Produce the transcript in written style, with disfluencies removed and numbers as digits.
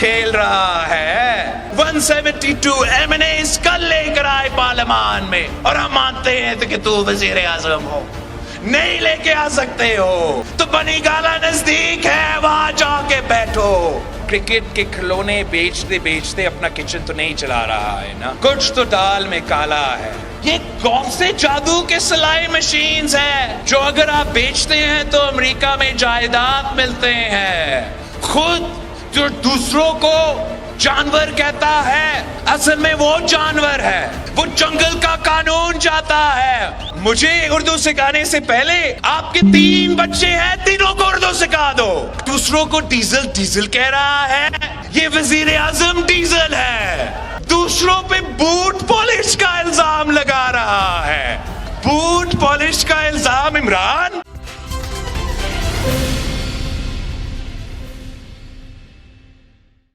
खेल रहा है। 172 एमएनएस कल लेकर आए पार्लियामान में और हम मानते हैं कि तू वजीर आजम हो, नहीं लेके आ सकते हो तो बनी गाला नजदीक है, वहां जाके बैठो। क्रिकेट के खिलौने बेचते बेचते अपना किचन तो नहीं चला रहा है ना, कुछ तो दाल में काला है। ये कौन से जादू के सिलाई मशीन्स हैं जो अगर आप बेचते हैं तो अमेरिका में जायदाद मिलते हैं। खुद जो दूसरों को जानवर कहता है, असल में वो जानवर है, वो जंगल का कानून चाहता है। मुझे उर्दू सिखाने से पहले आपके 3 बच्चे हैं, तीनों को उर्दू सिखा दो। दूसरों को डीजल डीजल कह रहा है, ये वजीर आजम डीजल है। दूसरों पे बूट पॉलिश का इल्जाम लगा रहा है। बूट पॉलिश का इल्जाम इमरान,